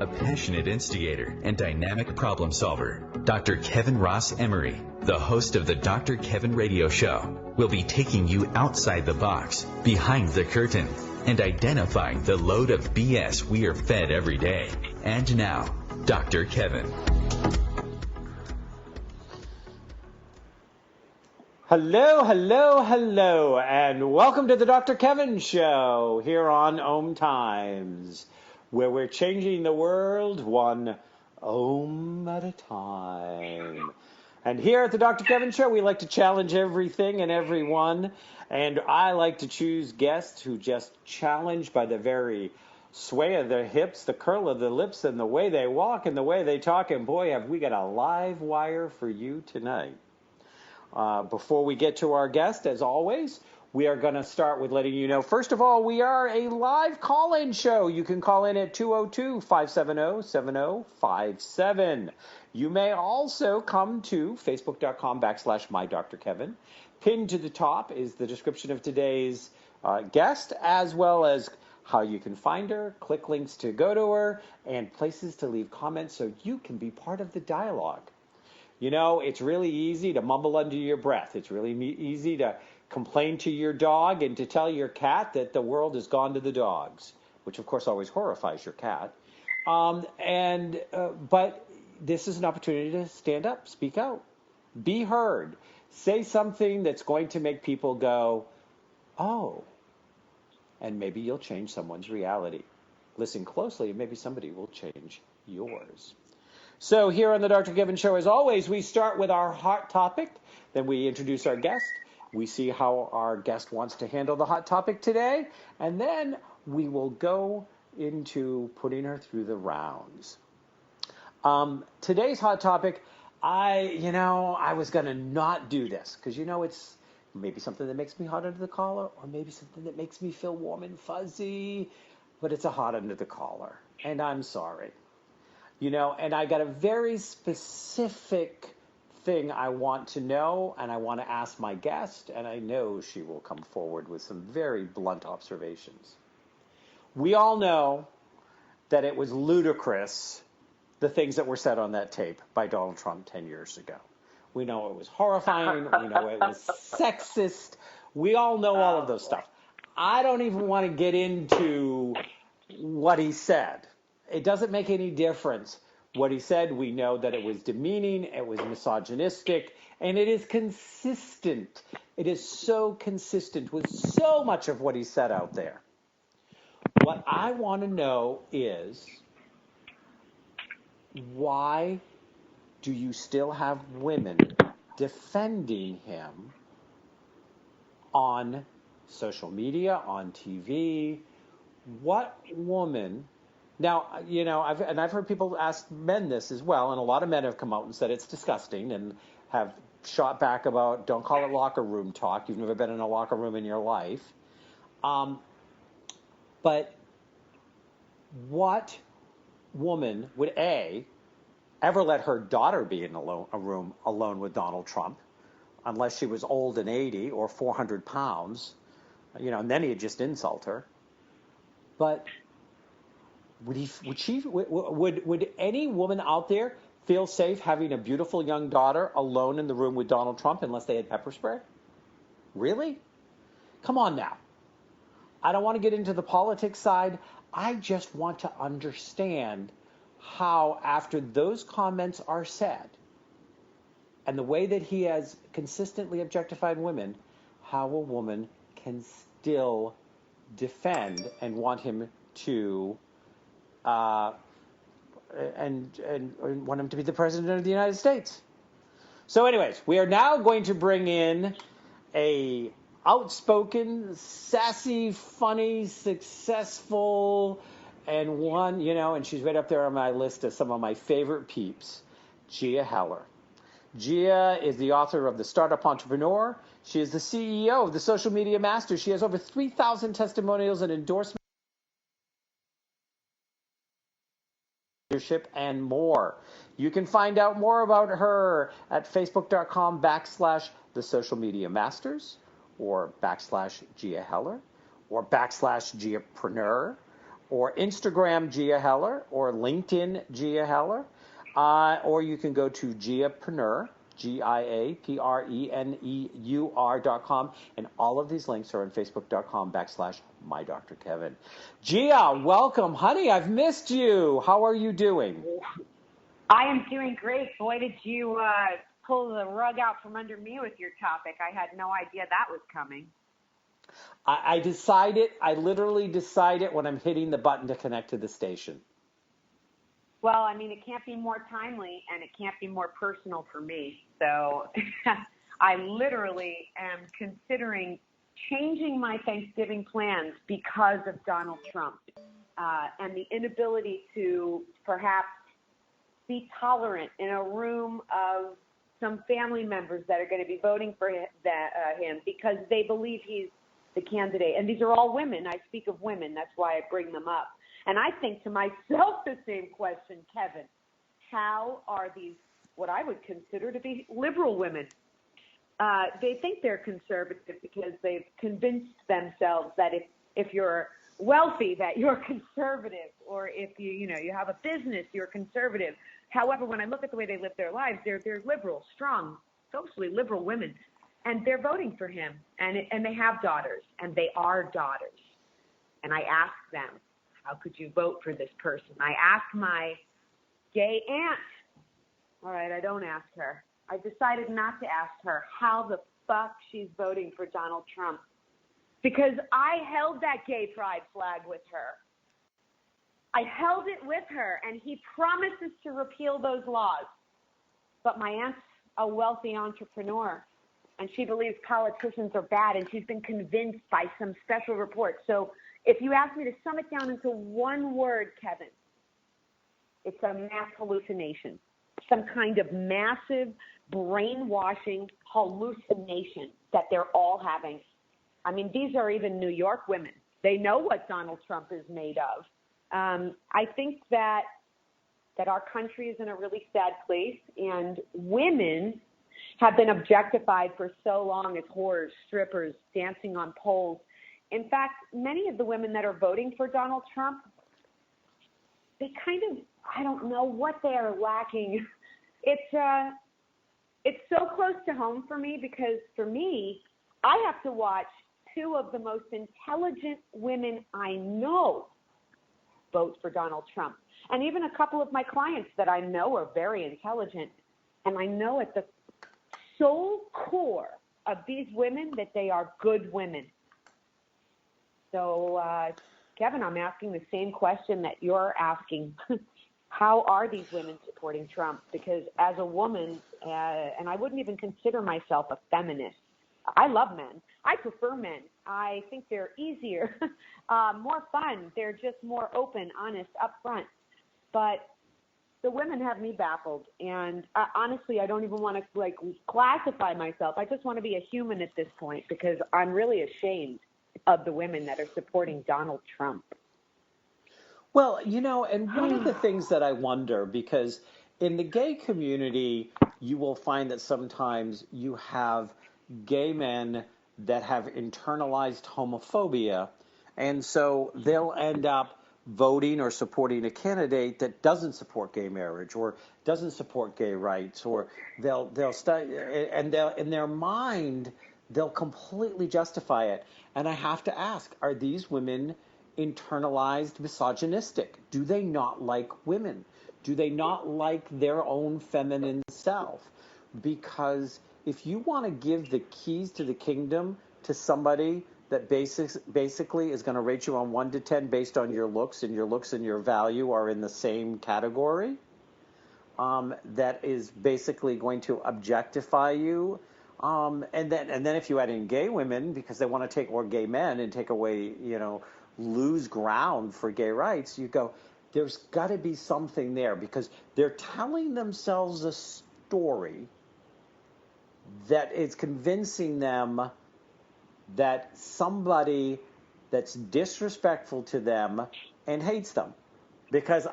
a passionate instigator and dynamic problem solver, Dr. Kevin Ross Emery, the host of the Dr. Kevin Radio Show, will be taking you outside the box, behind the curtain, and identifying the load of BS we are fed every day. And now, Dr. Kevin. Hello, and welcome to the Dr. Kevin Show here on OMTimes, where we're changing the world one Om at a time. And here at the Dr. Kevin Show, we like to challenge everything and everyone, and I like to choose guests who just challenge by the very sway of their hips, the curl of the lips, and the way they walk and the way they talk, and boy, have we got a live wire for you tonight. Before we get to our guest, as always, we are going to start with letting you know, first of all, we are a live call-in show. You can call in at 202-570-7057. You may also come to facebook.com/MyDrKevin. Pinned to the top is the description of today's guest, as well as how you can find her, click links to go to her, and places to leave comments so you can be part of the dialogue. You know, it's really easy to mumble under your breath. It's really easy to complain to your dog and to tell your cat that the world has gone to the dogs, which of course always horrifies your cat. But this is an opportunity to stand up, speak out, be heard, say something that's going to make people go, oh, and maybe you'll change someone's reality. Listen closely and maybe somebody will change yours. So here on the Dr. Kevin Show, as always, we start with our hot topic. Then we introduce our guest. We see how our guest wants to handle the hot topic today. And then we will go into putting her through the rounds. Today's hot topic, I was going to not do this because, it's maybe something that makes me hot under the collar or maybe something that makes me feel warm and fuzzy, but it's a hot under the collar. And I'm sorry. And I got a very specific thing I want to know, and I want to ask my guest, and I know she will come forward with some very blunt observations. We all know that it was ludicrous, the things that were said on that tape by Donald Trump 10 years ago. We know it was horrifying. We know it was sexist. We all know all of those stuff. I don't even want to get into what he said. It doesn't make any difference what he said. We know that it was demeaning, it was misogynistic, and it is consistent. It is so consistent with so much of what he said out there. What I want to know is, why do you still have women defending him on social media, on TV? What woman... Now, I've heard people ask men this as well, and a lot of men have come out and said it's disgusting and have shot back about, don't call it locker room talk. You've never been in a locker room in your life. But what woman would, ever let her daughter be in a room alone with Donald Trump, unless she was old and 80 or 400 pounds, and then he'd just insult her. But... Would any woman out there feel safe having a beautiful young daughter alone in the room with Donald Trump unless they had pepper spray? Really? Come on now. I don't want to get into the politics side. I just want to understand how, after those comments are said, and the way that he has consistently objectified women, how a woman can still defend and want him to... and want him to be the president of the United States. So anyways, we are now going to bring in a outspoken, sassy, funny, successful, and one, and she's right up there on my list of some of my favorite peeps, Gia Heller. Gia is the author of The Startup Entrepreneur. She is the CEO of the Social Media Masters. She has over 3,000 testimonials and endorsements, and more. You can find out more about her at facebook.com/the social media masters or /Gia Heller or /Giapreneur or Instagram Gia Heller, or LinkedIn Gia Heller, or you can go to Giapreneur, GIAPRENEUR.com, and all of these links are on Facebook.com/MyDrKevin. Gia, welcome, honey. I've missed you. How are you doing? I am doing great. Boy, did you pull the rug out from under me with your topic. I had no idea that was coming. I literally decided when I'm hitting the button to connect to the station. Well, I mean, it can't be more timely and it can't be more personal for me. So I literally am considering changing my Thanksgiving plans because of Donald Trump and the inability to perhaps be tolerant in a room of some family members that are going to be voting for him because they believe he's the candidate. And these are all women. I speak of women. That's why I bring them up. And I think to myself the same question, Kevin, how are these what I would consider to be liberal women? They think they're conservative because they've convinced themselves that if you're wealthy, that you're conservative, or if you have a business, you're conservative. However, when I look at the way they live their lives, they're liberal, strong, socially liberal women, and they're voting for him. And they have daughters, and they are daughters. And I ask them, how could you vote for this person? I ask my gay aunt. All right, I don't ask her. I decided not to ask her how the fuck she's voting for Donald Trump, because I held that gay pride flag with her. I held it with her, and he promises to repeal those laws. But my aunt's a wealthy entrepreneur, and she believes politicians are bad, and she's been convinced by some special reports. So if you ask me to sum it down into one word, Kevin, it's a mass hallucination, some kind of massive brainwashing hallucination that they're all having. I mean, these are even New York women. They know what Donald Trump is made of. I think that our country is in a really sad place, and women have been objectified for so long as whores, strippers, dancing on poles. In fact, many of the women that are voting for Donald Trump, they kind of, I don't know what they are lacking. It's so close to home for me because for me, I have to watch two of the most intelligent women I know vote for Donald Trump. And even a couple of my clients that I know are very intelligent. And I know at the soul core of these women that they are good women. So, Kevin, I'm asking the same question that you're asking. How are these women supporting Trump? Because as a woman, and I wouldn't even consider myself a feminist, I love men. I prefer men. I think they're easier, more fun. They're just more open, honest, upfront. But the women have me baffled. And honestly, I don't even want to classify myself. I just want to be a human at this point because I'm really ashamed of the women that are supporting Donald Trump. Well, and one of the things that I wonder, because in the gay community, you will find that sometimes you have gay men that have internalized homophobia, and so they'll end up voting or supporting a candidate that doesn't support gay marriage or doesn't support gay rights, or they'll study, and in their mind they'll completely justify it. And I have to ask, are these women internalized misogynistic? Do they not like women? Do they not like their own feminine self? Because if you want to give the keys to the kingdom to somebody that basically is going to rate you on 1 to 10 based on your looks, and your value are in the same category, that is basically going to objectify you, and then if you add in gay women because they want to take, or gay men, and take away, lose ground for gay rights, you go, there's got to be something there, because they're telling themselves a story that is convincing them that somebody that's disrespectful to them and hates them. Because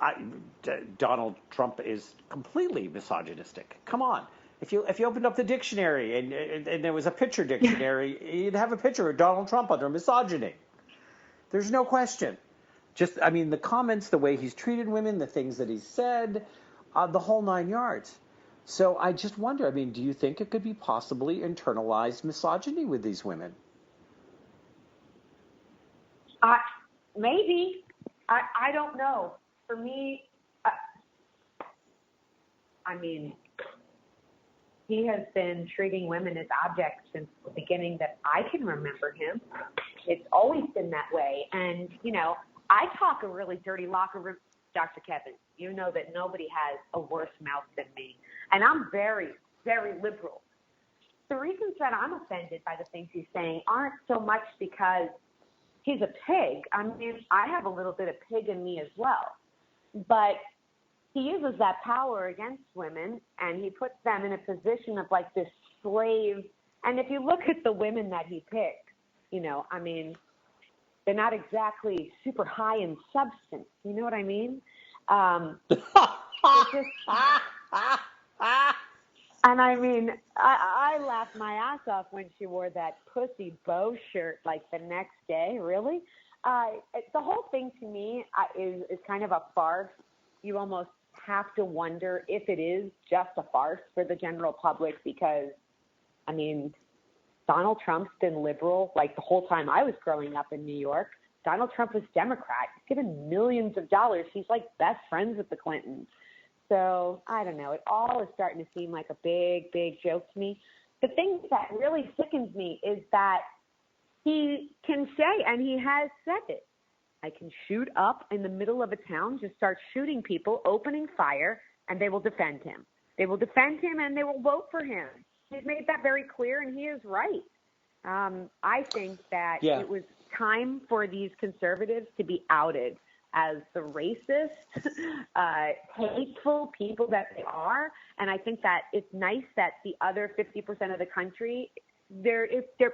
Donald Trump is completely misogynistic. Come on. If you opened up the dictionary and there was a picture dictionary, you'd have a picture of Donald Trump under misogyny. There's no question. Just, I mean, the comments, the way he's treated women, the things that he's said, the whole 9 yards. So I just wonder, I mean, do you think it could be possibly internalized misogyny with these women? Maybe. I don't know. For me, I mean, he has been treating women as objects since the beginning that I can remember him. It's always been that way. And, you know, I talk a really dirty locker room, Dr. Kevin. You know that nobody has a worse mouth than me. And I'm very, very liberal. The reasons that I'm offended by the things he's saying aren't so much because he's a pig. I mean, I have a little bit of pig in me as well. But he uses that power against women, and he puts them in a position of like this slave. And if you look at the women that he picked, you know, I mean, they're not exactly super high in substance. You know what I mean? Just, and I mean, I laughed my ass off when she wore that pussy bow shirt like the next day. Really? The whole thing to me is kind of a farce. You almost have to wonder if it is just a farce for the general public because, I mean, Donald Trump's been liberal like the whole time I was growing up in New York. Donald Trump was Democrat. He's given millions of dollars. He's like best friends with the Clintons. So I don't know. It all is starting to seem like a big, big joke to me. The thing that really sickens me is that he can say, and he has said it, I can shoot up in the middle of a town, just start shooting people, opening fire, and they will defend him. They will defend him and they will vote for him. He's made that very clear, and he is right. I think that it was time for these conservatives to be outed as the racist, hateful people that they are. And I think that it's nice that the other 50% of the country,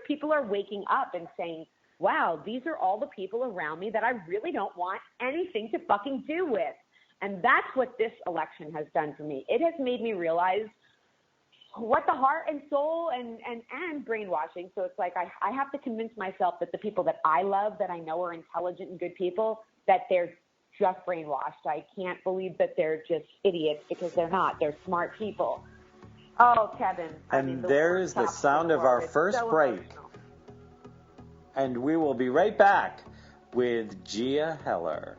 people are waking up and saying, wow, these are all the people around me that I really don't want anything to fucking do with. And that's what this election has done for me. It has made me realize what the heart and soul and brainwashing. So it's like I have to convince myself that the people that I love, that I know are intelligent and good people, that they're just brainwashed. I can't believe that they're just idiots because they're not. They're smart people. Oh, Kevin. And there's the sound of our first break. Emotional. And we will be right back with Gia Heller.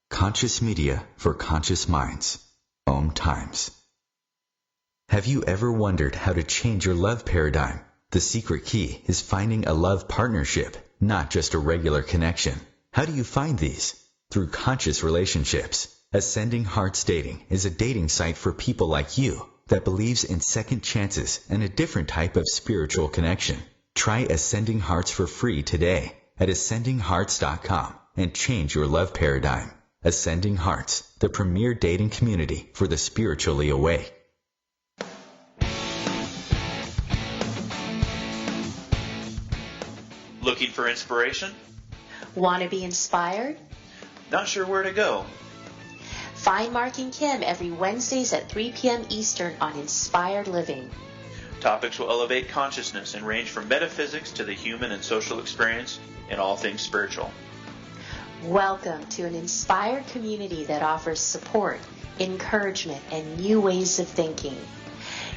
Conscious media for conscious minds. OMTimes. Have you ever wondered how to change your love paradigm? The secret key is finding a love partnership, not just a regular connection. How do you find these? Through conscious relationships. Ascending Hearts Dating is a dating site for people like you that believes in second chances and a different type of spiritual connection. Try Ascending Hearts for free today at ascendinghearts.com and change your love paradigm. Ascending Hearts, the premier dating community for the spiritually awake. Looking for inspiration? Want to be inspired? Not sure where to go? Find Mark and Kim every Wednesdays at 3 p.m. Eastern on Inspired Living. Topics will elevate consciousness and range from metaphysics to the human and social experience and all things spiritual. Welcome to an inspired community that offers support, encouragement, and new ways of thinking.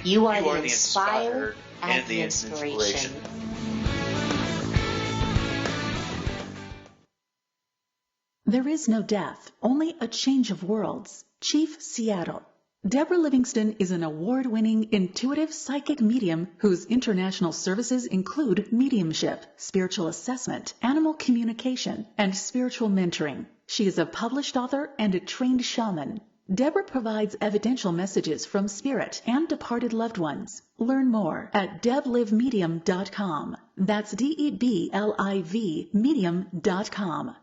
You are the inspired and the inspiration. There is no death, only a change of worlds. Chief Seattle. Deborah Livingston is an award-winning intuitive psychic medium whose international services include mediumship, spiritual assessment, animal communication, and spiritual mentoring. She is a published author and a trained shaman. Deborah provides evidential messages from spirit and departed loved ones. Learn more at deblivemedium.com. That's DEBLIV medium.com.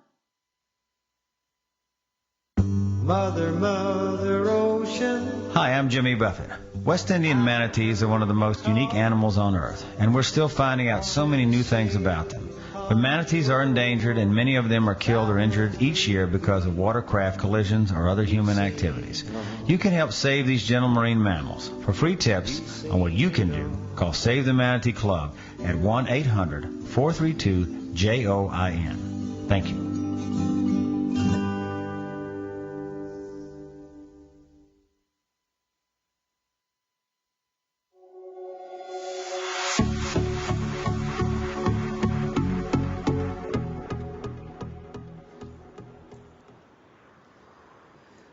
Mother, Mother Ocean. Hi, I'm Jimmy Buffett. West Indian manatees are one of the most unique animals on Earth, and we're still finding out so many new things about them. But manatees are endangered, and many of them are killed or injured each year because of watercraft collisions or other human activities. You can help save these gentle marine mammals. For free tips on what you can do, call Save the Manatee Club at 1-800-432-JOIN. Thank you.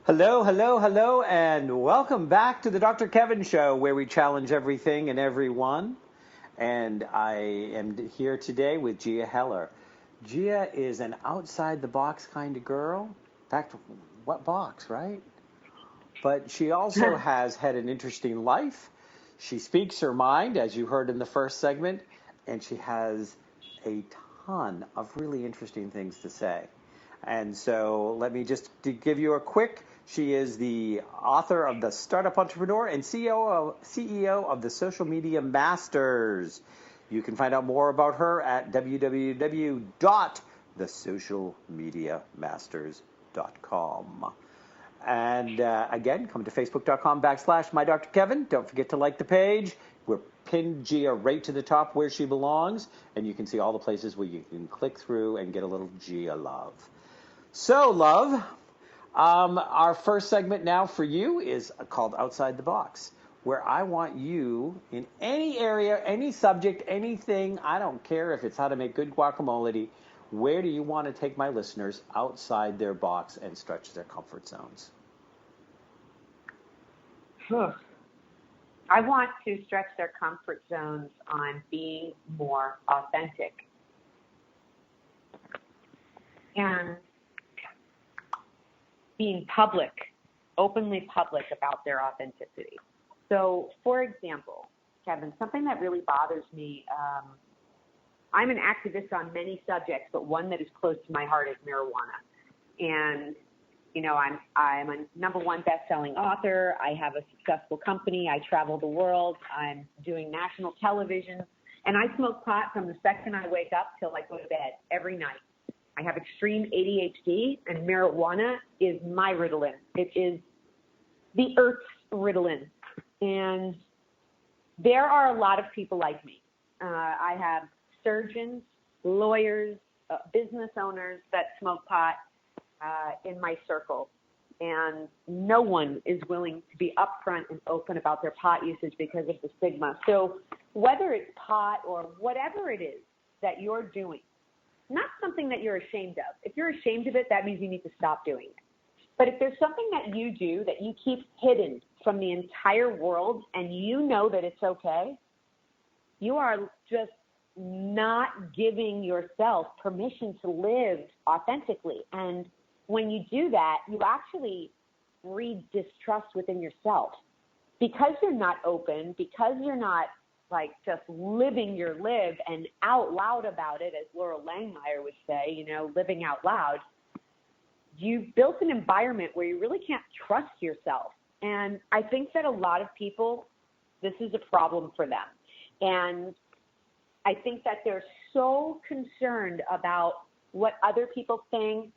Hello, hello, hello, and welcome back to the Dr. Kevin Show, where we challenge everything and everyone. And I am here today with Gia Heller. Gia is an outside-the-box kind of girl. In fact, what box, right? But she also has had an interesting life. She speaks her mind, as you heard in the first segment, and she has a ton of really interesting things to say. And so let me just give you a quick. She is the author of The Startup Entrepreneur and CEO of the Social Media Masters. You can find out more about her at www.thesocialmediamasters.com. And again, come to facebook.com/MyDrKevin. Don't forget to like the page. We're pinned Gia right to the top where she belongs, and you can see all the places where you can click through and get a little Gia love. So, love, our first segment now for you is called Outside the Box, where I want you in any area, any subject, anything, I don't care if it's how to make good guacamole, where do you want to take my listeners outside their box and stretch their comfort zones? I want to stretch their comfort zones on being more authentic. And being openly public about their authenticity. So, for example, Kevin, something that really bothers me, I'm an activist on many subjects, but one that is close to my heart is marijuana. And, you know, I'm a #1 best-selling author. I have a successful company. I travel the world. I'm doing national television. And I smoke pot from the second I wake up till I go to bed every night. I have extreme ADHD, and marijuana is my Ritalin. It is the Earth's Ritalin. And there are a lot of people like me. I have surgeons, lawyers, business owners that smoke pot in my circle. And no one is willing to be upfront and open about their pot usage because of the stigma. So whether it's pot or whatever it is that you're doing, not something that you're ashamed of. If you're ashamed of it, that means you need to stop doing it. But if there's something that you do that you keep hidden from the entire world and you know that it's okay, you are just not giving yourself permission to live authentically. And when you do that, you actually breed distrust within yourself. Because you're not open, because you're not like just living your live and out loud about it, as Laura Langmeyer would say, you know, living out loud, you've built an environment where you really can't trust yourself. And I think that a lot of people, this is a problem for them. And I think that they're so concerned about what other people think.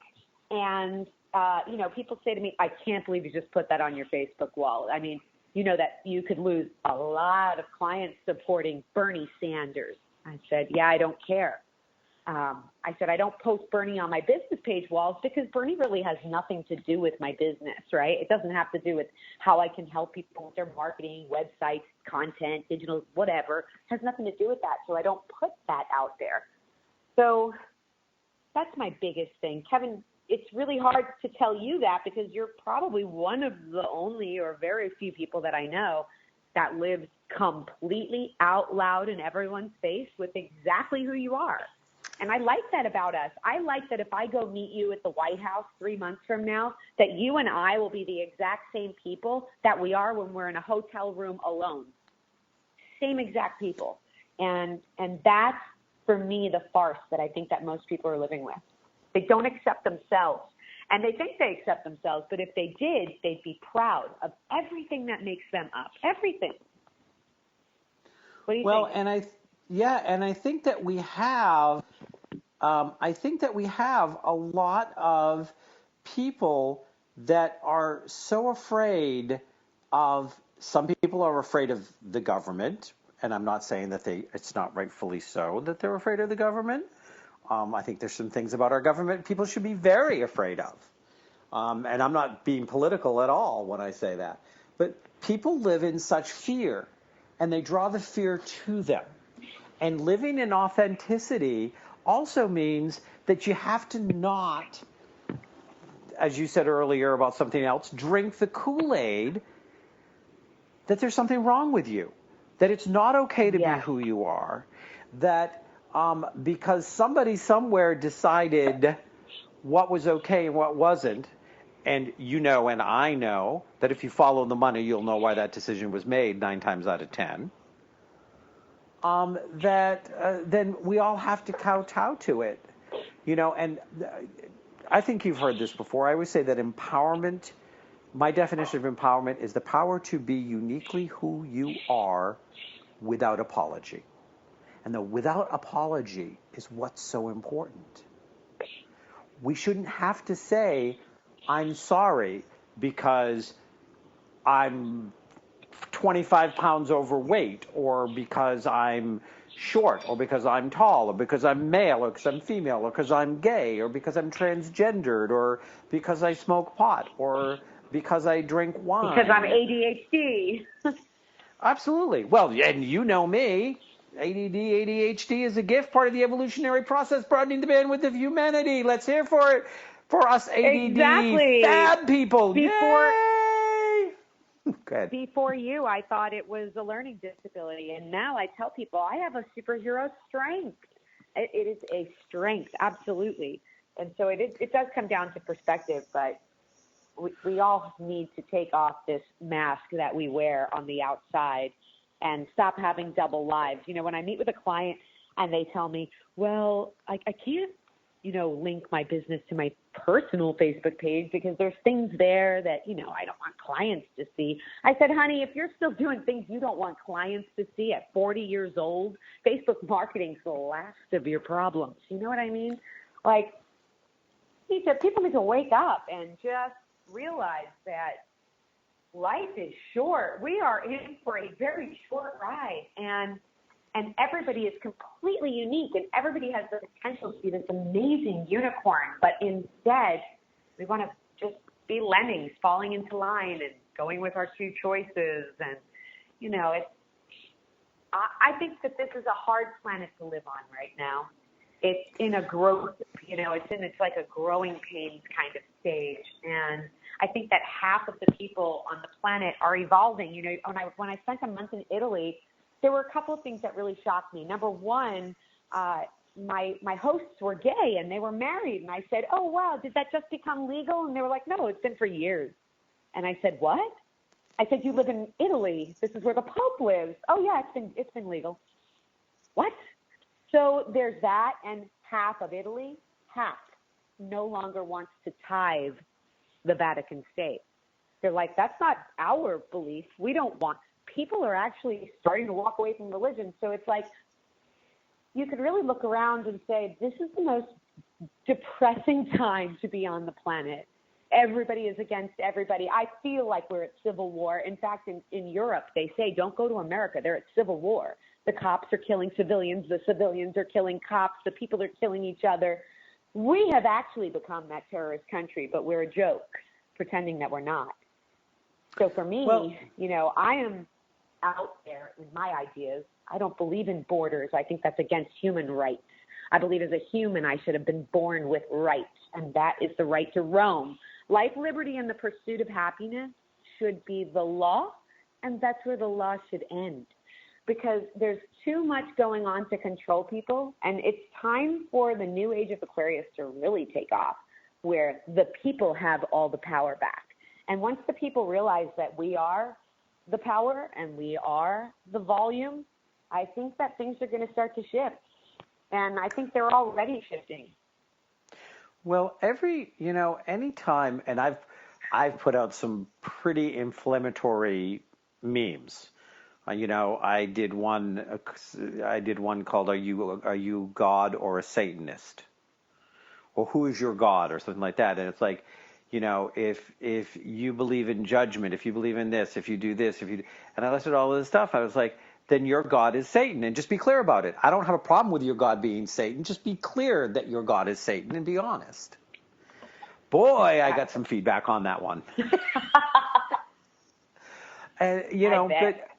And, you know, people say to me, I can't believe you just put that on your Facebook wall. I mean, you know that you could lose a lot of clients supporting Bernie Sanders. I said, yeah, I don't care. I said, I don't post Bernie on my business page walls because Bernie really has nothing to do with my business, right? It doesn't have to do with how I can help people with their marketing, websites, content, digital, whatever. It has nothing to do with that. So I don't put that out there. So that's my biggest thing. Kevin, it's really hard to tell you that because you're probably one of the only or very few people that I know that lives completely out loud in everyone's face with exactly who you are. And I like that about us. I like that if I go meet you at the White House 3 months from now, that you and I will be the exact same people that we are when we're in a hotel room alone. Same exact people. And that's, for me, the farce that I think that most people are living with. They don't accept themselves. And they think they accept themselves, but if they did, they'd be proud of everything that makes them up. Everything. What do you think? Well, and I think that we have I think that we have a lot of people that are so afraid of, some people are afraid of the government, and I'm not saying that it's not rightfully so that they're afraid of the government. I think there's some things about our government people should be very afraid of. And I'm not being political at all when I say that. But people live in such fear, and they draw the fear to them. And living in authenticity also means that you have to not, as you said earlier about something else, drink the Kool-Aid that there's something wrong with you, that it's not okay to be who you are, that because somebody somewhere decided what was okay and what wasn't, and you know and I know that if you follow the money, you'll know why that decision was made 9 times out of 10, then we all have to kowtow to it. And I think you've heard this before. I always say that empowerment, my definition of empowerment is the power to be uniquely who you are without apology. And the without apology is what's so important. We shouldn't have to say, I'm sorry because I'm 25 pounds overweight, or because I'm short, or because I'm tall, or because I'm male, or because I'm female, or because I'm gay, or because I'm transgendered, or because I smoke pot, or because I drink wine. Because I'm ADHD. Absolutely. Well, and you know me. ADD, ADHD is a gift, part of the evolutionary process, broadening the bandwidth of humanity. Let's hear for it. For us ADD fab people. Yay! Good. Before you, I thought it was a learning disability, and now I tell people I have a superhero strength. It is a strength, absolutely. And so it does come down to perspective, but we all need to take off this mask that we wear on the outside and stop having double lives. When I meet with a client and they tell me, well, I can't, link my business to my personal Facebook page because there's things there that, I don't want clients to see. I said, honey, if you're still doing things you don't want clients to see at 40 years old, Facebook marketing's the last of your problems. You know what I mean? Like, he said, people need to wake up and just realize that life is short. We are in for a very short ride, and everybody is completely unique, and everybody has the potential to be this amazing unicorn. But instead, we want to just be lemmings, falling into line and going with our true choices. And I think that this is a hard planet to live on right now. It's in a growth, it's like a growing pains kind of stage. And I think that half of the people on the planet are evolving. When I spent a month in Italy, there were a couple of things that really shocked me. Number one, my hosts were gay and they were married. And I said, oh, wow, did that just become legal? And they were like, no, it's been for years. And I said, what? I said, you live in Italy. This is where the Pope lives. Oh, yeah, it's been legal. What? So there's that, and half of Italy, no longer wants to tithe the Vatican State. They're like, that's not our belief. We don't want. People are actually starting to walk away from religion. So it's like, you could really look around and say, this is the most depressing time to be on the planet. Everybody is against everybody. I feel like we're at civil war. In fact, in Europe, they say, don't go to America. They're at civil war. The cops are killing civilians. The civilians are killing cops. The people are killing each other. We have actually become that terrorist country, but we're a joke, pretending that we're not. So for me, I am out there in my ideas. I don't believe in borders. I think that's against human rights. I believe as a human, I should have been born with rights, and that is the right to roam. Life, liberty, and the pursuit of happiness should be the law, and that's where the law should end. Because there's too much going on to control people, and it's time for the new age of Aquarius to really take off, where the people have all the power back. And once the people realize that we are the power and we are the volume, I think that things are going to start to shift. And I think they're already shifting. Well, any time, and I've put out some pretty inflammatory memes I did one called "Are You God or a Satanist?" or "Who is your God?" or something like that. And it's like, if you believe in judgment, if you believe in this, if you do this, and I listed all of this stuff, I was like, then your God is Satan, and just be clear about it. I don't have a problem with your God being Satan. Just be clear that your God is Satan and be honest. Boy, I got some feedback on that one. And but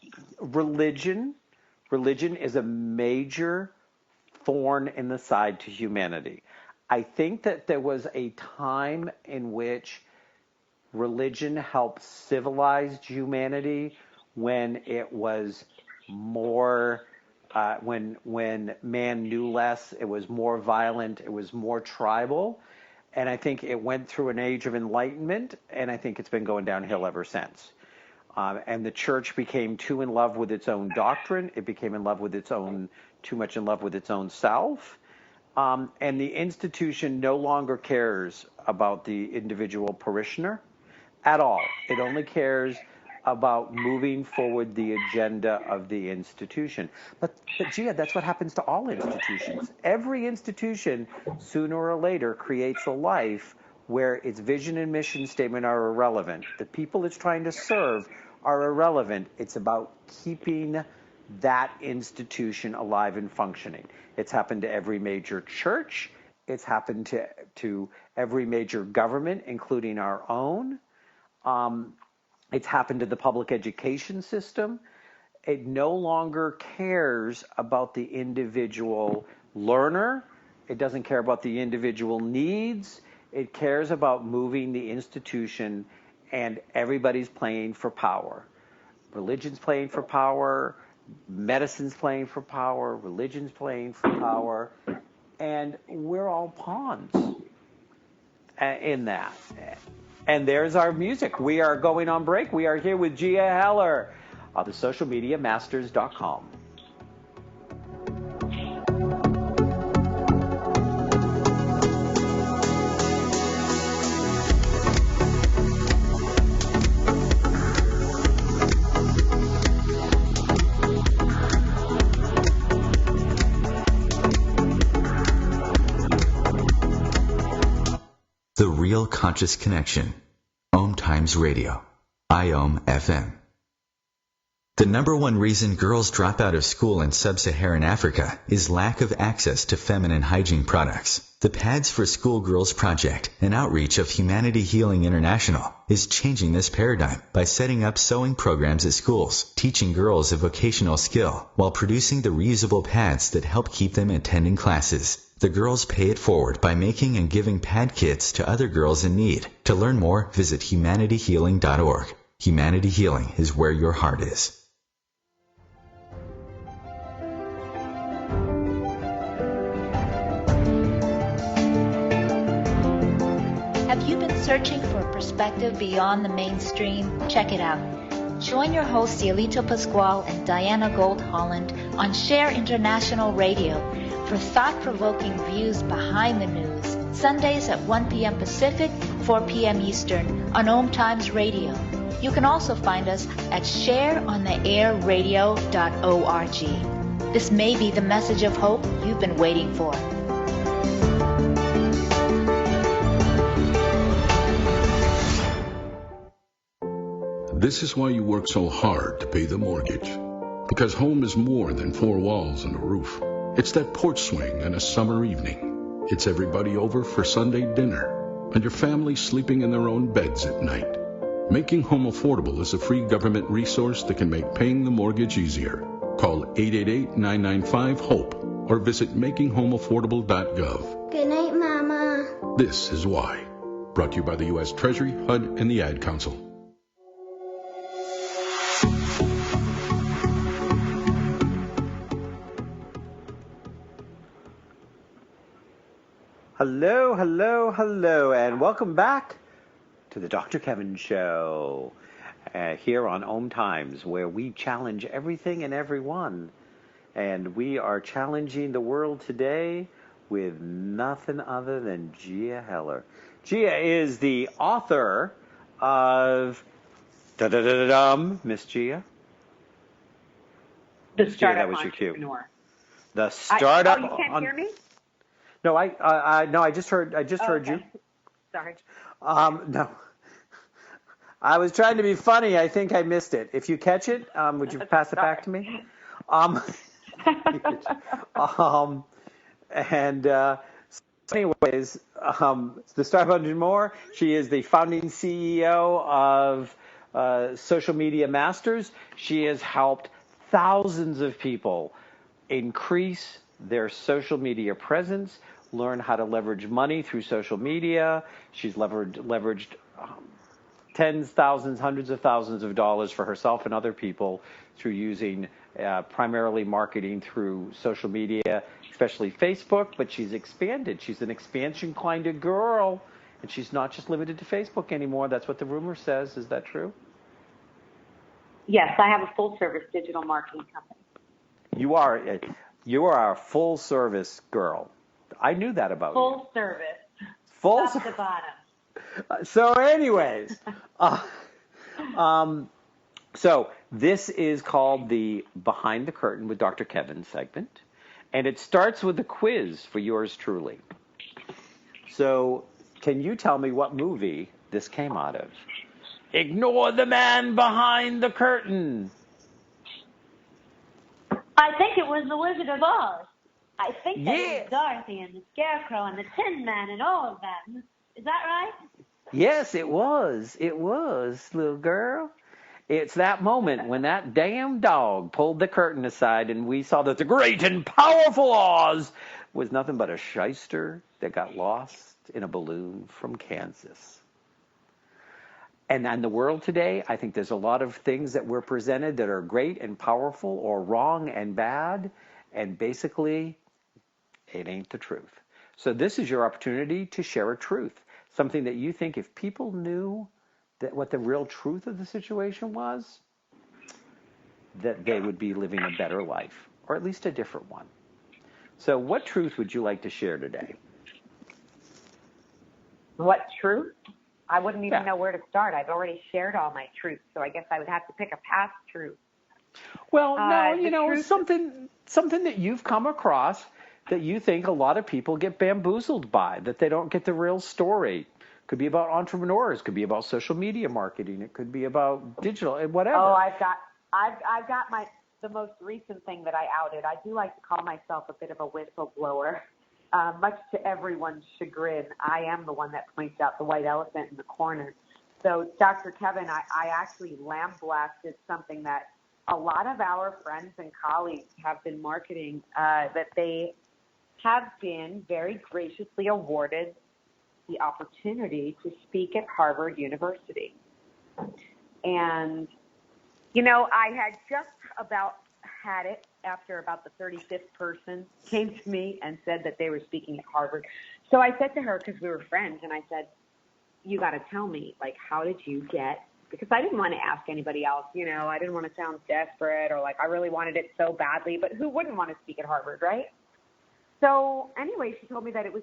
religion is a major thorn in the side to humanity. I think that there was a time in which religion helped civilize humanity when it was more, when man knew less, it was more violent, it was more tribal. And I think it went through an age of enlightenment, and I think it's been going downhill ever since. And the church became too in love with its own doctrine. It became too much in love with its own self. And the institution no longer cares about the individual parishioner at all. It only cares about moving forward the agenda of the institution. But Gia, that's what happens to all institutions. Every institution, sooner or later, creates a life where its vision and mission statement are irrelevant. The people it's trying to serve are irrelevant. It's about keeping that institution alive and functioning. It's happened to every major church. It's happened to every major government, including our own. It's happened to the public education system. It no longer cares about the individual learner. It doesn't care about the individual needs. It cares about moving the institution, and everybody's playing for power. Religion's playing for power. Medicine's playing for power. Religion's playing for power. And we're all pawns in that. And there's our music. We are going on break. We are here with Gia Heller of the socialmediamasters.com. The Real Conscious Connection. OMTimes Radio. IOM FM. The number one reason girls drop out of school in sub-Saharan Africa is lack of access to feminine hygiene products. The Pads for Schoolgirls Project, an outreach of Humanity Healing International, is changing this paradigm by setting up sewing programs at schools, teaching girls a vocational skill, while producing the reusable pads that help keep them attending classes. The girls pay it forward by making and giving pad kits to other girls in need. To learn more, visit humanityhealing.org. Humanity Healing is where your heart is. Have you been searching for a perspective beyond the mainstream? Check it out. Join your hosts Cielito Pascual and Diana Gold Holland on Share International Radio for thought-provoking views behind the news, Sundays at 1 p.m. Pacific, 4 p.m. Eastern on OMTimes Radio. You can also find us at shareontheairradio.org. This may be the message of hope you've been waiting for. This is why you work so hard to pay the mortgage. Because home is more than four walls and a roof. It's that porch swing on a summer evening. It's everybody over for Sunday dinner. And your family sleeping in their own beds at night. Making Home Affordable is a free government resource that can make paying the mortgage easier. Call 888-995-HOPE or visit makinghomeaffordable.gov. Good night, Mama. This is why. Brought to you by the U.S. Treasury, HUD, and the Ad Council. Hello, hello, hello, and welcome back to the Dr. Kevin Show here on OMTimes, where we challenge everything and everyone. And we are challenging the world today with nothing other than Gia Heller. Gia is the author of Miss Gia. The startup that was your cue. entrepreneur. The startup. You can't hear me? No, I just heard you. Sorry. No. I was trying to be funny. I think I missed it. If you catch it, would you pass it back to me? Anyways, the startup entrepreneur. She is the founding CEO of Social Media Masters. She has helped thousands of people increase their social media presence, learn how to leverage money through social media. She's leveraged tens, thousands, hundreds of thousands of dollars for herself and other people through using primarily marketing through social media, especially Facebook, but she's expanded. She's an expansion kind of girl, and she's not just limited to Facebook anymore. That's what the rumor says. Is that true? Yes, I have a full-service digital marketing company. You are a full-service girl. I knew that about you. Full service. Top to bottom. So anyways, so this is called the Behind the Curtain with Dr. Kevin segment, and it starts with a quiz for yours truly. So can you tell me what movie this came out of? Ignore the man behind the curtain. I think it was The Wizard of Oz. I think that Yes. it was Dorothy and the Scarecrow and the Tin Man and all of that. Is that right? Yes, it was. It was, little girl. It's that moment when that damn dog pulled the curtain aside and we saw that the great and powerful Oz was nothing but a shyster that got lost in a balloon from Kansas. And in the world today, I think there's a lot of things that were presented that are great and powerful or wrong and bad, and basically, it ain't the truth. So this is your opportunity to share a truth, something that you think if people knew that what the real truth of the situation was, that they would be living a better life, or at least a different one. So what truth would you like to share today? What truth? I wouldn't even know where to start. I've already shared all my truths, so I guess I would have to pick a past truth. Well, no, something that you've come across that you think a lot of people get bamboozled by, that they don't get the real story. Could be about entrepreneurs, could be about social media marketing, it could be about digital, whatever. Oh, I've got the most recent thing that I outed. I do like to call myself a bit of a whistleblower. Much to everyone's chagrin, I am the one that points out the white elephant in the corner. So, Dr. Kevin, I actually lambasted something that a lot of our friends and colleagues have been marketing, that they have been very graciously awarded the opportunity to speak at Harvard University. And, I had just about had it after about the 35th person came to me and said that they were speaking at Harvard. So I said to her, because we were friends, and I said, you got to tell me, how did you get, because I didn't want to ask anybody else, I didn't want to sound desperate or I really wanted it so badly, but who wouldn't want to speak at Harvard, right? So anyway, she told me that it was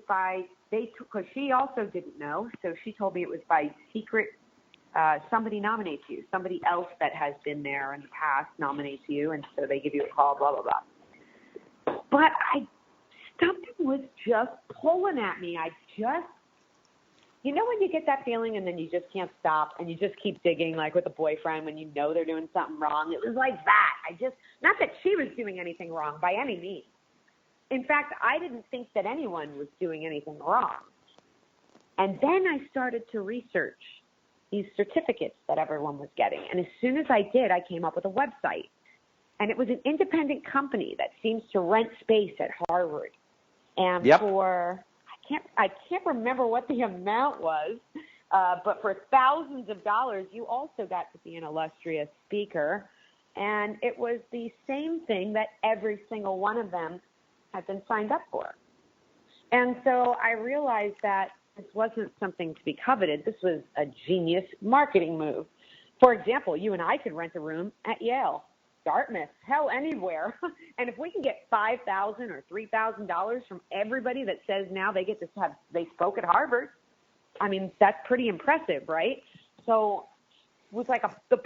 because she also didn't know, so she told me it was by secret. Somebody nominates you. Somebody else that has been there in the past nominates you, and so they give you a call, blah, blah, blah. But something was just pulling at me. When you get that feeling and then you just can't stop and you just keep digging, like with a boyfriend when you know they're doing something wrong. It was like that. Not that she was doing anything wrong by any means. In fact, I didn't think that anyone was doing anything wrong. And then I started to research these certificates that everyone was getting. And as soon as I did, I came up with a website. And it was an independent company that seems to rent space at Harvard. And I can't remember what the amount was, but for thousands of dollars, you also got to be an illustrious speaker. And it was the same thing that every single one of them had been signed up for. And so I realized that this wasn't something to be coveted. This was a genius marketing move. For example, you and I could rent a room at Yale, Dartmouth, hell, anywhere. And if we can get $5,000 or $3,000 from everybody that says now they spoke at Harvard, I mean, that's pretty impressive, right? So was like the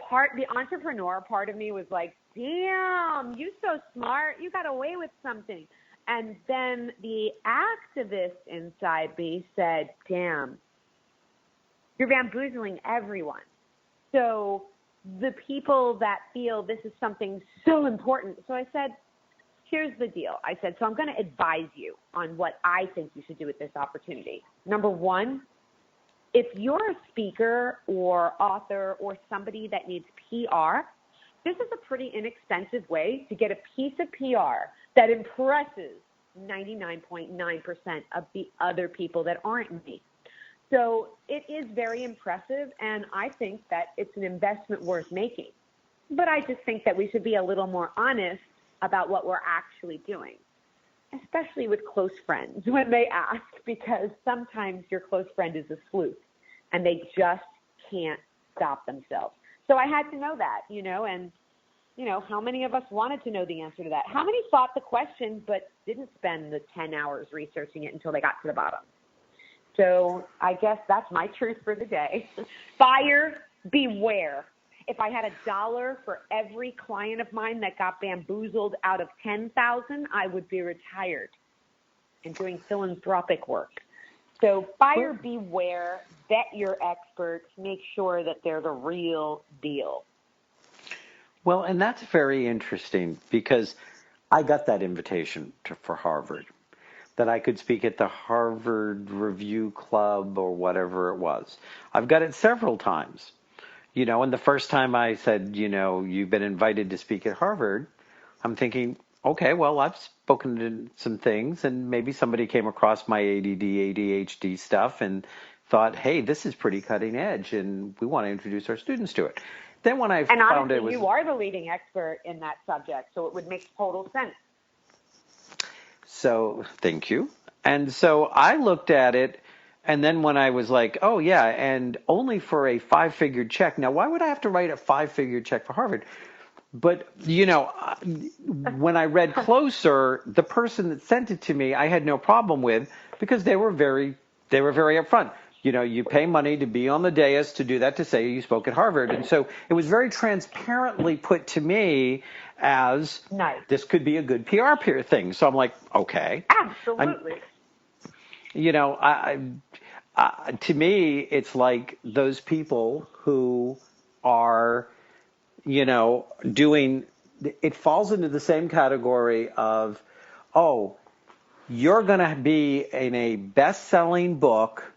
entrepreneur part of me was like, damn, you so smart. You got away with something. And then the activist inside me said, damn, you're bamboozling everyone. So the people that feel this is something so important. So I said, here's the deal. I said, so I'm going to advise you on what I think you should do with this opportunity. Number one, if you're a speaker or author or somebody that needs PR, this is a pretty inexpensive way to get a piece of PR that impresses 99.9% of the other people that aren't me. So it is very impressive, and I think that it's an investment worth making. But I just think that we should be a little more honest about what we're actually doing, especially with close friends when they ask, because sometimes your close friend is a sleuth and they just can't stop themselves. So I had to know that, and, how many of us wanted to know the answer to that? How many thought the question but didn't spend the 10 hours researching it until they got to the bottom? So I guess that's my truth for the day. Buyer beware. If I had $1 for every client of mine that got bamboozled out of 10,000, I would be retired and doing philanthropic work. So buyer beware, vet your experts, make sure that they're the real deal. Well, and that's very interesting because I got that invitation for Harvard, that I could speak at the Harvard Review Club or whatever it was. I've got it several times. And the first time I said, you've been invited to speak at Harvard, I'm thinking, okay, well, I've spoken to some things, and maybe somebody came across my ADD, ADHD stuff and thought, hey, this is pretty cutting edge, and we want to introduce our students to it. Then when I found honestly, it was... you are the leading expert in that subject, so it would make total sense. So, thank you. And so I looked at it, and then when I was like, oh, yeah, and only for a 5-figure check. Now, why would I have to write a 5-figure check for Harvard? But, when I read closer, the person that sent it to me, I had no problem with because they were very upfront. You pay money to be on the dais to do that, to say you spoke at Harvard. And so it was very transparently put to me as nice. This could be a good PR thing. So I'm like, okay. Absolutely. To me, it's like those people who are, doing, it falls into the same category of, oh, you're going to be in a best-selling book.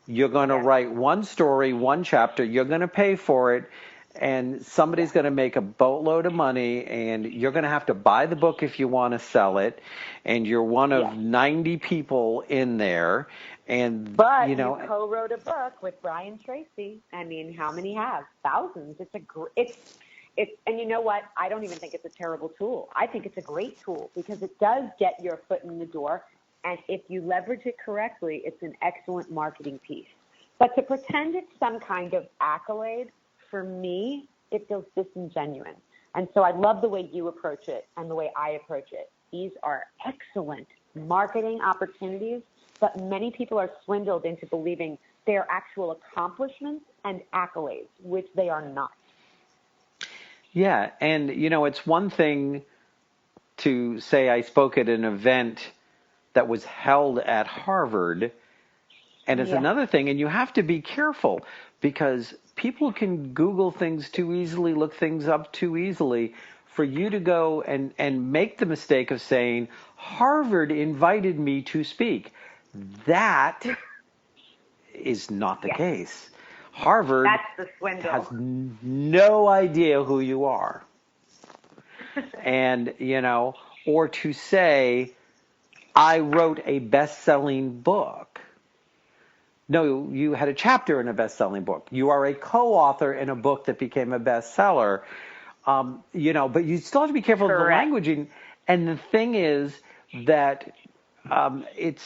You're going to write one story, one chapter. You're going to pay for it. And somebody's going to make a boatload of money, and you're going to have to buy the book if you want to sell it. And you're one of 90 people in there. But you co-wrote a book with Brian Tracy. I mean, how many have? Thousands. And you know what? I don't even think it's a terrible tool. I think it's a great tool because it does get your foot in the door. And if you leverage it correctly, it's an excellent marketing piece. But to pretend it's some kind of accolade, for me, it feels disingenuous. And so I love the way you approach it and the way I approach it. These are excellent marketing opportunities, but many people are swindled into believing they're actual accomplishments and accolades, which they are not. Yeah, and, it's one thing to say I spoke at an event that was held at Harvard, and it's another thing, and you have to be careful because people can Google things too easily, look things up too easily, for you to go and make the mistake of saying, Harvard invited me to speak. That is not the case. Harvard has no idea who you are. And, or to say, I wrote a best-selling book. No, you had a chapter in a best-selling book. You are a co-author in a book that became a bestseller. But you still have to be careful of the languaging. And the thing is that it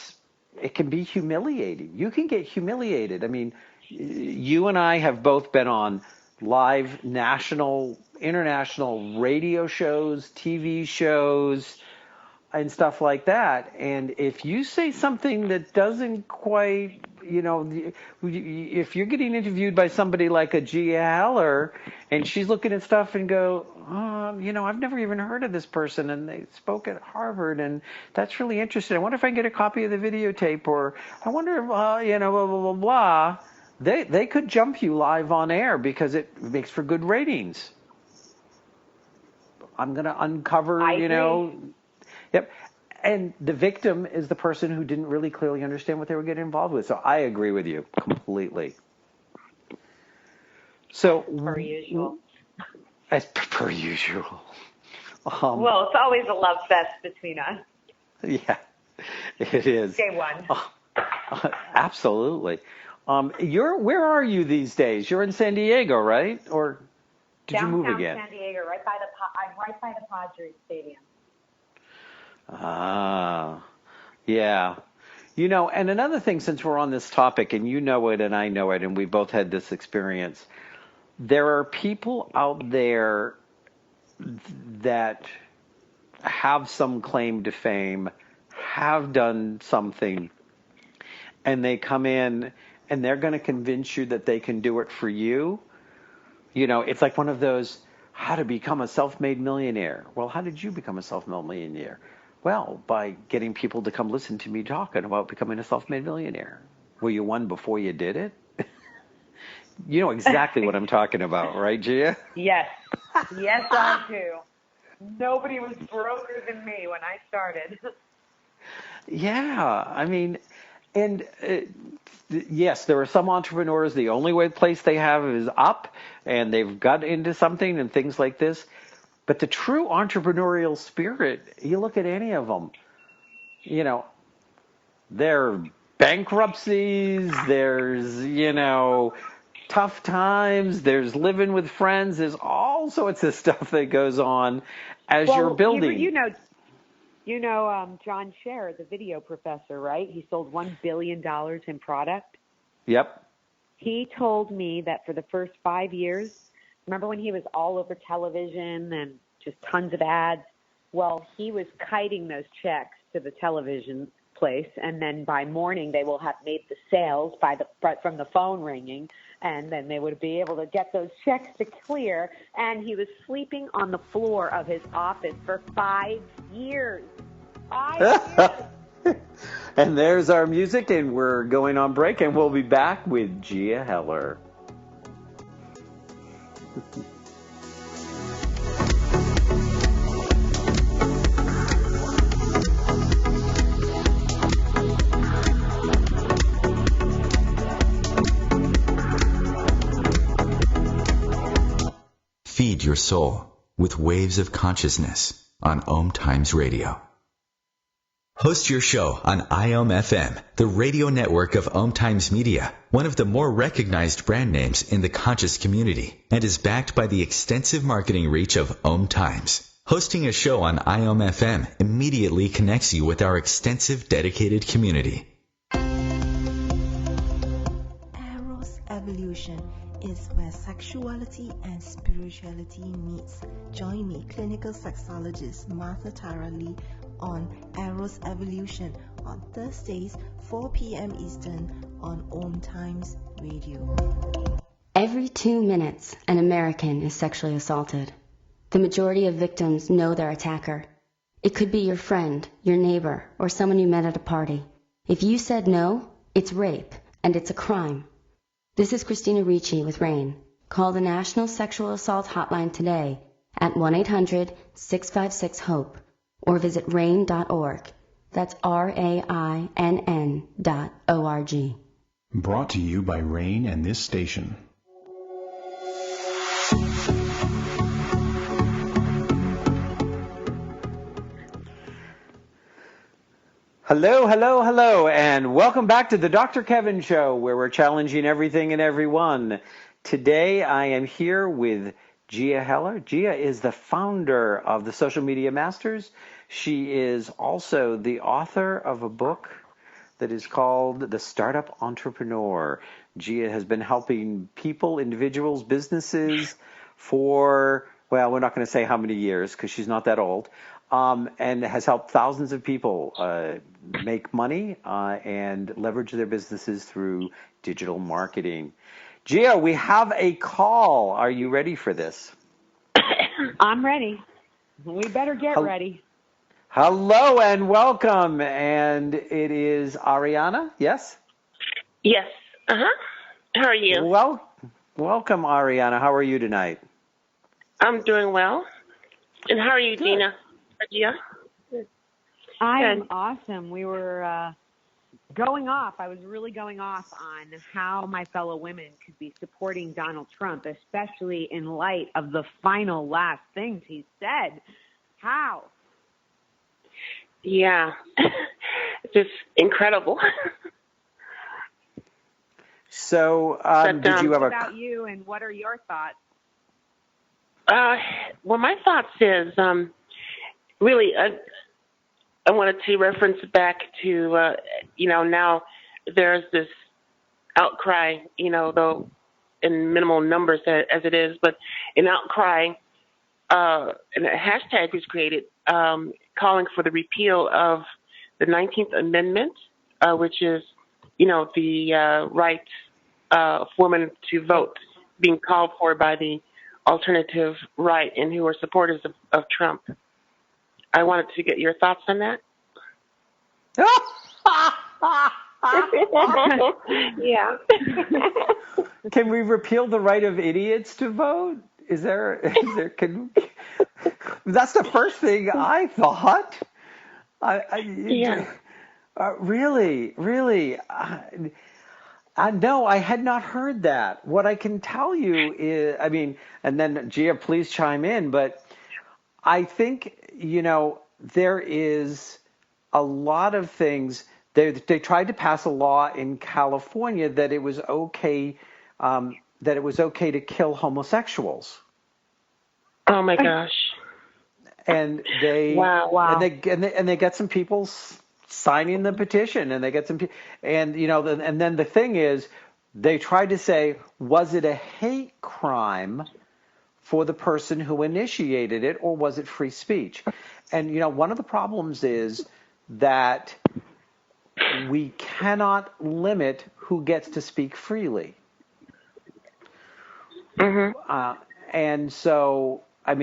can be humiliating. You can get humiliated. I mean, you and I have both been on live national, international radio shows, TV shows, and stuff like that. And if you say something that doesn't quite if you're getting interviewed by somebody like a Gia Heller, and she's looking at stuff and go, I've never even heard of this person, and they spoke at Harvard, and that's really interesting. I wonder if I can get a copy of the videotape, or I wonder, blah, blah, blah, blah. They could jump you live on air because it makes for good ratings. I'm going to uncover, Yep. And the victim is the person who didn't really clearly understand what they were getting involved with. So I agree with you completely. So per usual. As per usual. Well, it's always a love fest between us. Yeah, it is. Day one. Absolutely. Where are you these days? You're in San Diego, right? Or did you move again? San Diego, I'm right by the Padres Stadium. Yeah. And another thing, since we're on this topic, and you know it and I know it, and we both had this experience, there are people out there that have some claim to fame, have done something, and they come in and they're going to convince you that they can do it for you. It's like one of those, how to become a self-made millionaire. Well, how did you become a self-made millionaire? Well, by getting people to come listen to me talking about becoming a self-made millionaire. Were you one before you did it? You know exactly what I'm talking about, right, Gia? Yes. Yes, I do. Nobody was broker than me when I started. Yeah, and yes, there are some entrepreneurs, the only place they have is up, and they've got into something and things like this. But the true entrepreneurial spirit, you look at any of them, there are bankruptcies, there's, tough times, there's living with friends, there's all sorts of stuff that goes on as you're building. John Scher, the video professor, right? He sold $1 billion in product. Yep. He told me that for the first 5 years, remember when he was all over television and just tons of ads? Well, he was kiting those checks to the television place, and then by morning they will have made the sales from the phone ringing, and then they would be able to get those checks to clear. And he was sleeping on the floor of his office for 5 years. 5 years. And there's our music, and we're going on break, and we'll be back with Gia Heller. Feed your soul with Waves of Consciousness on OMTimes Radio. Host your show on IOM FM, the radio network of OMTimes Media, one of the more recognized brand names in the conscious community, and is backed by the extensive marketing reach of OMTimes. Hosting a show on IOM FM immediately connects you with our extensive dedicated community. Eros Evolution is where sexuality and spirituality meets. Join me, clinical sexologist Martha Tara Lee, on Eros Evolution on Thursdays, 4 p.m. Eastern on OMTimes Radio. Every 2 minutes, an American is sexually assaulted. The majority of victims know their attacker. It could be your friend, your neighbor, or someone you met at a party. If you said no, it's rape, and it's a crime. This is Christina Ricci with RAIN. Call the National Sexual Assault Hotline today at 1-800-656-HOPE or visit RAIN.org. That's RAINN.org. Brought to you by RAIN and this station. Hello, hello, hello, and welcome back to the Dr. Kevin Show, where we're challenging everything and everyone. Today I am here with Gia Heller. Gia is the founder of the Social Media Masters. She is also the author of a book that is called The Startup Entrepreneur. Gia has been helping people, individuals, businesses for, well, we're not going to say how many years because she's not that old. and has helped thousands of people make money and leverage their businesses through digital marketing. Gia, we have a call. Are you ready for this? I'm ready. We better get ready. Hello and welcome. And it is Ariana, yes? Yes. Uh-huh. How are you? Welcome, Ariana. How are you tonight? I'm doing well. And how are you, Gina? Gia? I am awesome. We were going off. I was really going off on how my fellow women could be supporting Donald Trump, especially in light of the final last things he said. How? Yeah. Just incredible. So, did you have what about you, and what are your thoughts? Well, my thoughts is really I wanted to reference back to now there's this outcry, though in minimal numbers as it is, but an outcry and a hashtag was created calling for the repeal of the 19th Amendment, which is the right for women to vote, being called for by the alternative right and who are supporters of Trump. I wanted to get your thoughts on that. Yeah. Can we repeal the right of idiots to vote? That's the first thing I thought. Really? No, I had not heard that. What I can tell you is, and then Gia, please chime in, but I think, there is a lot of things. They tried to pass a law in California that it was okay to kill homosexuals. Oh my gosh! And they wow. And they get some people signing the petition, and they get some, and and then the thing is, they tried to say, was it a hate crime for the person who initiated it, or was it free speech? And one of the problems is that we cannot limit who gets to speak freely. Mm-hmm. And so, I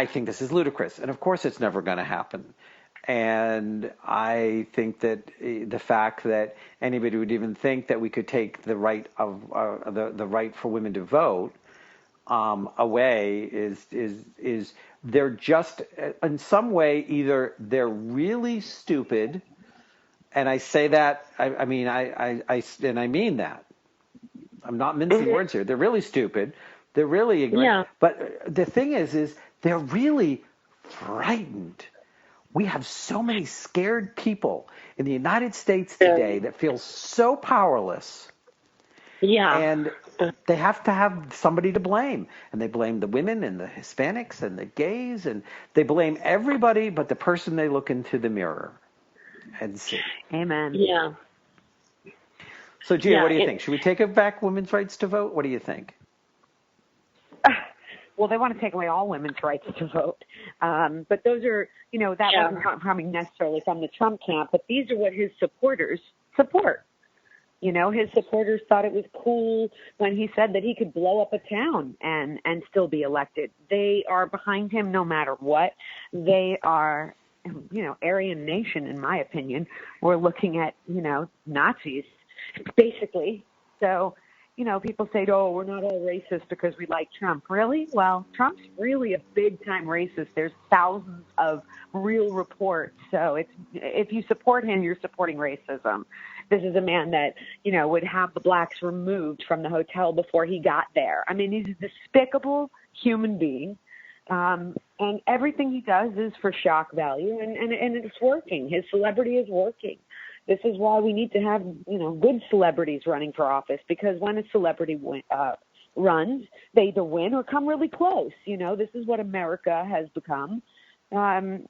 think this is ludicrous, and of course it's never going to happen. And I think that the fact that anybody would even think that we could take the right of the right for women to vote away is they're just in some way either they're really stupid, and I say that I mean that. I'm not mincing words here. They're really stupid. They're really ignorant. Yeah. But the thing is they're really frightened. We have so many scared people in the United States today that feel so powerless. Yeah. And they have to have somebody to blame. And they blame the women and the Hispanics and the gays, and they blame everybody but the person they look into the mirror and see. Amen. Yeah. So, Gia, what do you think? Should we take back women's rights to vote? What do you think? Well, they want to take away all women's rights to vote. But those are, that wasn't coming necessarily from the Trump camp, but these are what his supporters support. His supporters thought it was cool when he said that he could blow up a town and still be elected. They are behind him no matter what. They are, Aryan Nation, in my opinion. We're looking at, Nazis, basically. So, people say, oh, we're not all racist because we like Trump. Really? Well, Trump's really a big-time racist. There's thousands of real reports. So if you support him, you're supporting racism. This is a man that, would have the blacks removed from the hotel before he got there. He's a despicable human being. And everything he does is for shock value, and it's working. His celebrity is working. This is why we need to have, good celebrities running for office, because when a celebrity runs, they either win or come really close. This is what America has become. I'm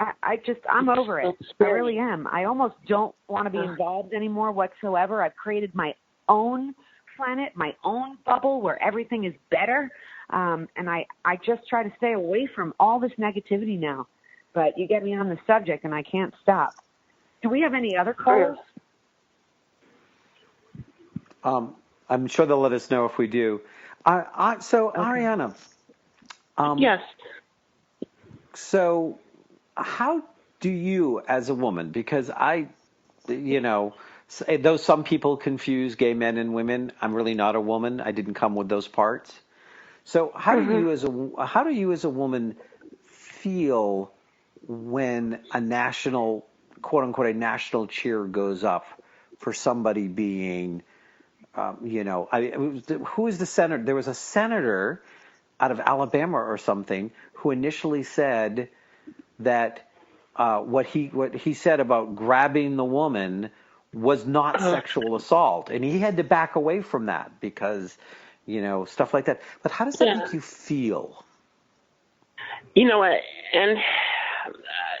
over it. I really am. I almost don't want to be involved anymore whatsoever. I've created my own planet, my own bubble where everything is better. And I just try to stay away from all this negativity now. but you get me on the subject and I can't stop. Do we have any other callers? I'm sure they'll let us know if we do. So, okay. Ariana. Yes. So, how do you, as a woman, because though some people confuse gay men and women, I'm really not a woman. I didn't come with those parts. So, how do you as a woman feel when a national, quote unquote, a national cheer goes up for somebody being, who is the senator? There was a senator out of Alabama or something who initially said that what he said about grabbing the woman was not sexual assault, and he had to back away from that because, stuff like that. But how does that make you feel? You know what? And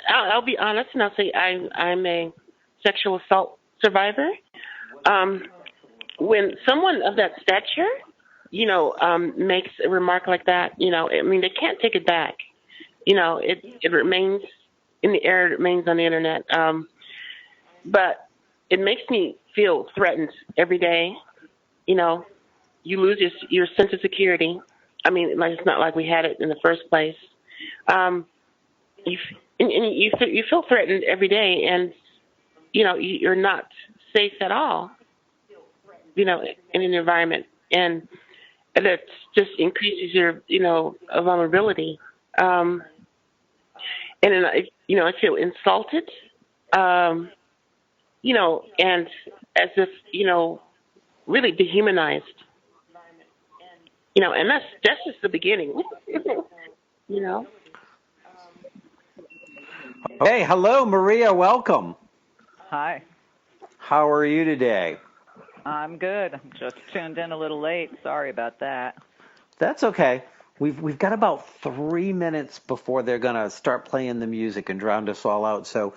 I'll be honest, and I'll say I'm a sexual assault survivor. When someone of that stature, makes a remark like that, they can't take it back. It remains in the air, it remains on the internet. But it makes me feel threatened every day. You lose your sense of security. I mean, like, it's not like we had it in the first place. You feel threatened every day, and you're not safe at all. In an environment, and that just increases your vulnerability. And then I feel insulted. And as if really dehumanized. And that's just the beginning. Hey, hello, Maria. Welcome. Hi. How are you today? I'm good. Just tuned in a little late. Sorry about that. That's okay. We've got about 3 minutes before they're going to start playing the music and drown us all out. So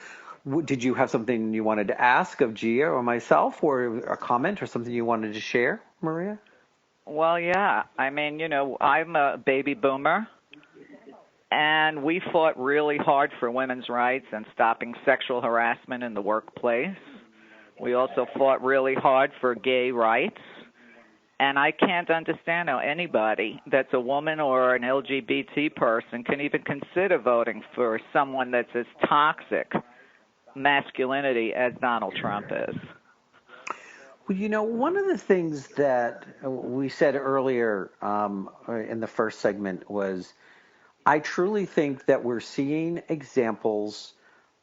did you have something you wanted to ask of Gia or myself, or a comment or something you wanted to share, Maria? Well, yeah. I mean, I'm a baby boomer, and we fought really hard for women's rights and stopping sexual harassment in the workplace. We also fought really hard for gay rights, and I can't understand how anybody that's a woman or an LGBT person can even consider voting for someone that's as toxic masculinity as Donald Trump is. Well, one of the things that we said earlier in the first segment was I truly think that we're seeing examples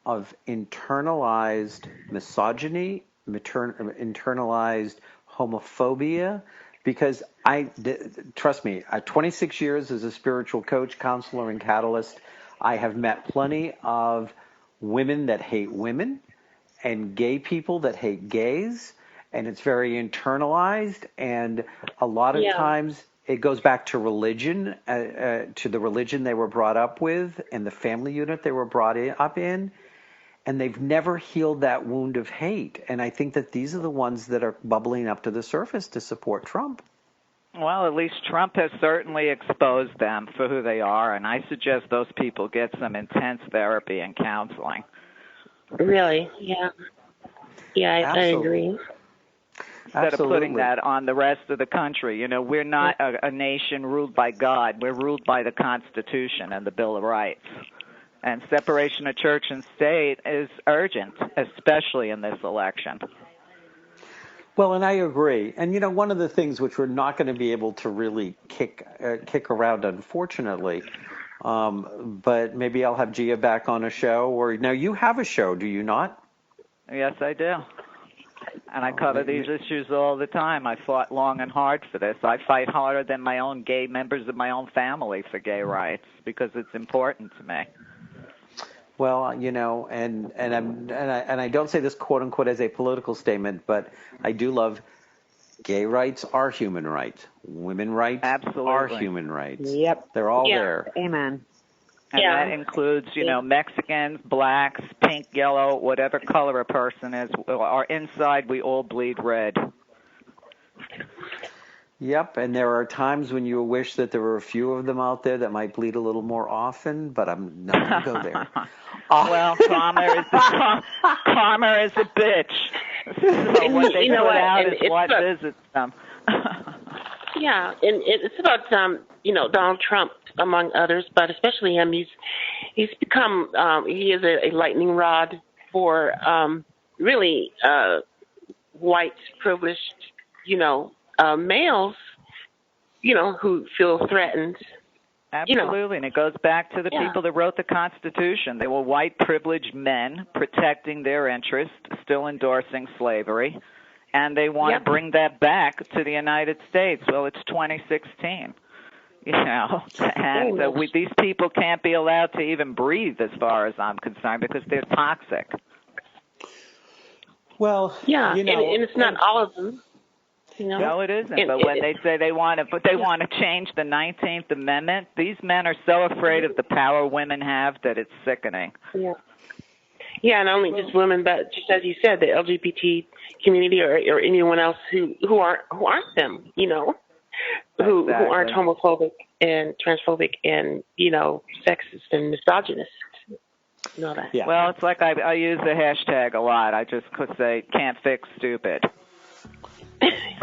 of internalized misogyny, internalized homophobia, because trust me, 26 years as a spiritual coach, counselor, and catalyst, I have met plenty of women that hate women and gay people that hate gays, and it's very internalized, and a lot of times it goes back to religion, to the religion they were brought up with and the family unit they were brought up in. And they've never healed that wound of hate. And I think that these are the ones that are bubbling up to the surface to support Trump. Well, at least Trump has certainly exposed them for who they are, and I suggest those people get some intense therapy and counseling. Really? Yeah. Yeah, I agree. Instead of putting that on the rest of the country. We're not a nation ruled by God. We're ruled by the Constitution and the Bill of Rights. And separation of church and state is urgent, especially in this election. Well, and I agree. And, one of the things which we're not going to be able to really kick around, unfortunately, but maybe I'll have Gia back on a show. Now, you have a show, do you not? Yes, I do. And I cover these issues all the time. I fought long and hard for this. I fight harder than my own gay members of my own family for gay rights because it's important to me. Well, and I don't say this quote unquote as a political statement, but I do love gay rights are human rights. Women rights are human rights. Yep. They're all there. Amen. And that includes, Mexicans, blacks, pink, yellow, whatever color a person is. Inside, we all bleed red. Yep, and there are times when you wish that there were a few of them out there that might bleed a little more often, but I'm not going to go there. Well, karma is a bitch. So what they put out is what visits them. Yeah, and it's about Donald Trump among others, but especially him. He's become he is a lightning rod for really white privileged males who feel threatened. Absolutely, and it goes back to the people that wrote the Constitution. They were white privileged men protecting their interests, still endorsing slavery, and they want to bring that back to the United States. Well, it's 2016, and these people can't be allowed to even breathe, as far as I'm concerned, because they're toxic. Well, and it's not all of them. No, it isn't. But when they say they want to change the 19th Amendment, these men are so afraid of the power women have that it's sickening. Yeah, not only just women, but just as you said, the LGBT community or anyone else who aren't them, who aren't homophobic and transphobic and sexist and misogynist. That. Yeah. Well, it's like I use the hashtag a lot. I just could say can't fix stupid.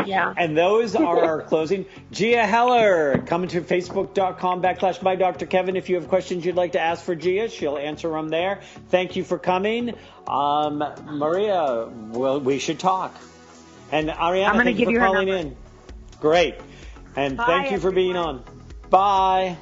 Yeah. And those are our closing. Gia Heller, coming to facebook.com/by Dr. Kevin. If you have questions you'd like to ask for Gia, she'll answer them there. Thank you for coming. Maria, we should talk. And Ariana, thank you for calling in. Great. And thank you for being on. Bye.